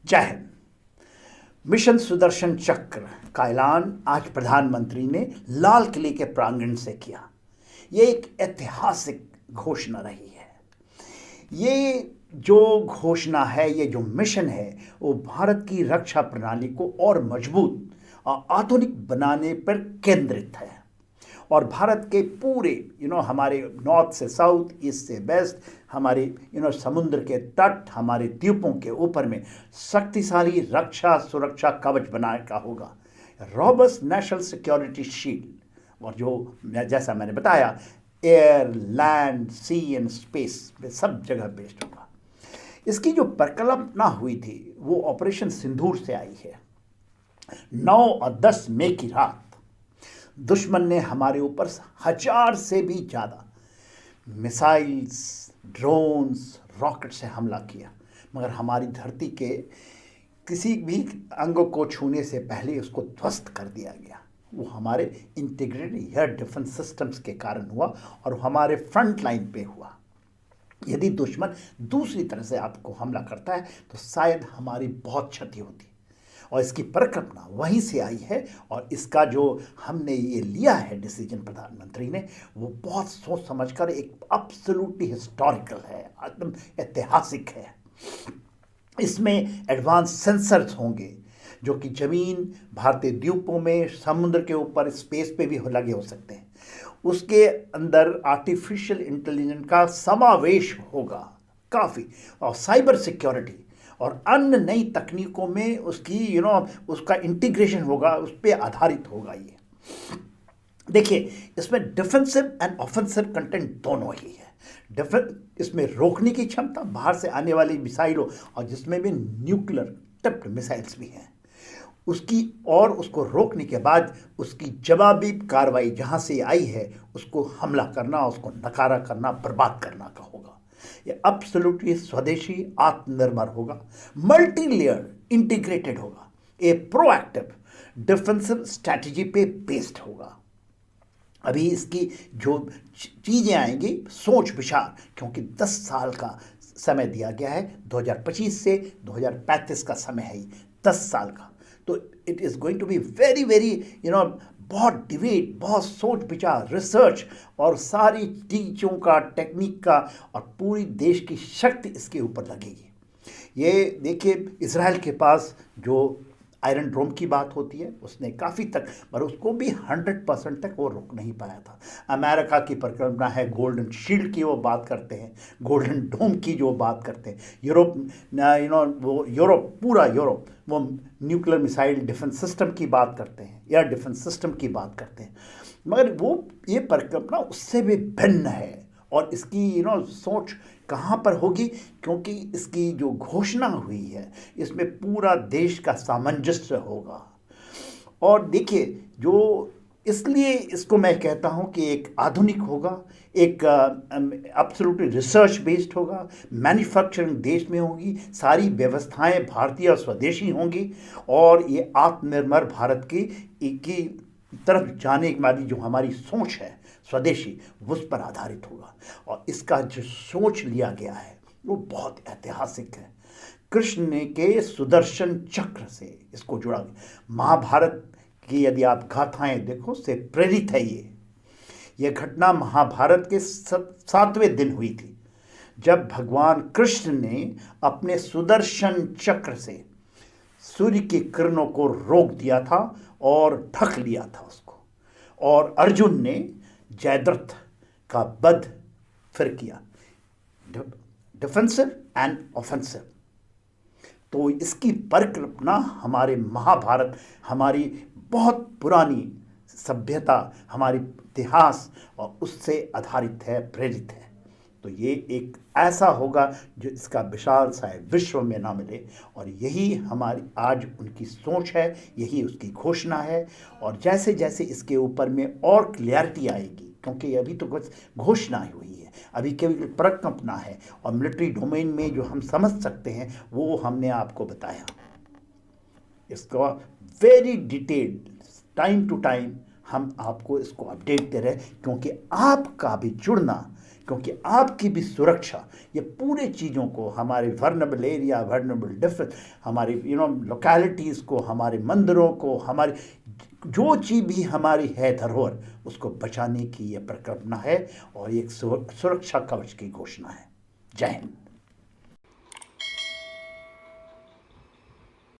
जय हिंद। मिशन सुदर्शन चक्र का ऐलान आज प्रधानमंत्री ने लाल किले के प्रांगण से किया। ये एक ऐतिहासिक घोषणा रही है। ये जो घोषणा है, ये जो मिशन है, वो भारत की रक्षा प्रणाली को और मजबूत और आधुनिक बनाने पर केंद्रित है और भारत के पूरे हमारे नॉर्थ से साउथ, ईस्ट से वेस्ट, हमारे समुद्र के तट, हमारे द्वीपों के ऊपर में शक्तिशाली रक्षा सुरक्षा कवच बनाने का होगा। रॉबस्ट नेशनल सिक्योरिटी शील्ड, और जो जैसा मैंने बताया, air, land, sea and space में सब जगह बेस्ड होगा। इसकी जो परिकल्पना हुई थी वो ऑपरेशन सिंदूर से आई है। 9 और 10 मई की रात दुश्मन ने हमारे ऊपर 1000 से भी ज़्यादा मिसाइल्स, ड्रोन्स, रॉकेट से हमला किया, मगर हमारी धरती के किसी भी अंग को छूने से पहले उसको ध्वस्त कर दिया गया। वो हमारे इंटीग्रेटेड एयर डिफेंस सिस्टम्स के कारण हुआ और हमारे फ्रंट लाइन पे हुआ। यदि दुश्मन दूसरी तरह से आपको हमला करता है तो शायद हमारी बहुत क्षति होती, और इसकी परिकल्पना वहीं से आई है। और इसका जो हमने ये लिया है डिसीजन प्रधानमंत्री ने, वो बहुत सोच समझकर एक एब्सोल्युटली हिस्टोरिकल है, एकदम ऐतिहासिक है। इसमें एडवांस सेंसर्स होंगे जो कि जमीन, भारतीय द्वीपों में, समुद्र के ऊपर, स्पेस पे भी लगे हो सकते हैं। उसके अंदर आर्टिफिशियल इंटेलिजेंस का समावेश होगा काफ़ी, और साइबर सिक्योरिटी और अन्य नई तकनीकों में उसकी उसका इंटीग्रेशन होगा, उस पर आधारित होगा। ये देखिए, इसमें डिफेंसिव एंड ऑफेंसिव कंटेंट दोनों ही है। इसमें रोकने की क्षमता बाहर से आने वाली मिसाइलों, और जिसमें भी न्यूक्लियर टिप्ड मिसाइल्स भी हैं उसकी, और उसको रोकने के बाद उसकी जवाबी कार्रवाई जहाँ से आई है उसको हमला करना, उसको नकारा करना, बर्बाद करना का होगा। ये एब्सोल्युटली स्वदेशी, आत्मनिर्भर होगा, मल्टी लेयर इंटीग्रेटेड होगा, ए प्रोएक्टिव डिफेंसिव स्ट्रैटेजी पे बेस्ड होगा। अभी इसकी जो चीज़ें आएंगी, सोच विचार, क्योंकि 10 साल का समय दिया गया है, 2025 से 2035 का समय है, 10 साल का। तो it is going to be very very बहुत डिबेट, बहुत सोच विचार, रिसर्च, और सारी चीज़ों का, टेक्निक का, और पूरी देश की शक्ति इसके ऊपर लगेगी। ये देखिए, इजराइल के पास जो आयरन ड्रोम की बात होती है, उसने काफ़ी तक, पर उसको भी 100% तक वो रोक नहीं पाया था। अमेरिका की परिकल्पना है गोल्डन शील्ड की, वो बात करते हैं, गोल्डन डोम की जो बात करते हैं। यूरोप, वो यूरोप, पूरा यूरोप, वो न्यूक्लियर मिसाइल डिफेंस सिस्टम की बात करते हैं, एयर डिफेंस सिस्टम की बात करते हैं, मगर वो ये परिकल्पना उससे भी भिन्न है। और इसकी सोच कहाँ पर होगी, क्योंकि इसकी जो घोषणा हुई है इसमें पूरा देश का सामंजस्य होगा। और देखिए, जो इसलिए इसको मैं कहता हूँ कि एक आधुनिक होगा, एक एब्सोल्युटली रिसर्च बेस्ड होगा, मैन्युफैक्चरिंग देश में होगी, सारी व्यवस्थाएं भारतीय और स्वदेशी होंगी, और ये आत्मनिर्भर भारत की तरफ जाने वाली जो हमारी सोच है स्वदेशी, उस पर आधारित होगा। और इसका जो सोच लिया गया है वो बहुत ऐतिहासिक है। कृष्ण ने के सुदर्शन चक्र से इसको जुड़ा गया। महाभारत की यदि आप गाथाएं देखो, से प्रेरित है ये घटना महाभारत के 7वें दिन हुई थी, जब भगवान कृष्ण ने अपने सुदर्शन चक्र से सूर्य की किरणों को रोक दिया था और ढक लिया था उसको, और अर्जुन ने जयद्रथ का वध फिर किया, डिफेंसिव एंड ऑफेंसिव। तो इसकी परिकल्पना हमारे महाभारत, हमारी बहुत पुरानी सभ्यता, हमारी इतिहास, और उससे आधारित है, प्रेरित है। तो ये एक ऐसा होगा जो इसका विशाल सा विश्व में ना मिले, और यही हमारी आज उनकी सोच है, यही उसकी घोषणा है। और जैसे जैसे इसके ऊपर में और क्लियरिटी आएगी, क्योंकि अभी तो कुछ घोषणा हुई है, अभी केवल परिकल्पना है, और मिलिट्री डोमेन में जो हम समझ सकते हैं वो हमने आपको बताया। इसका very detailed, time to time हम आपको इसको अपडेट दे रहे हैं, क्योंकि आपका भी जुड़ना क्योंकि आपकी भी सुरक्षा ये पूरे चीज़ों को, हमारे वर्नेबल एरिया, वर्नेबल डिफरेंस, हमारी लोकेलिटीज़ को, हमारे मंदिरों को, हमारी जो चीज़ भी हमारी है धरोहर, उसको बचाने की ये परिकल्पना है और ये एक सुरक्षा कवच की घोषणा है। जय हिंद।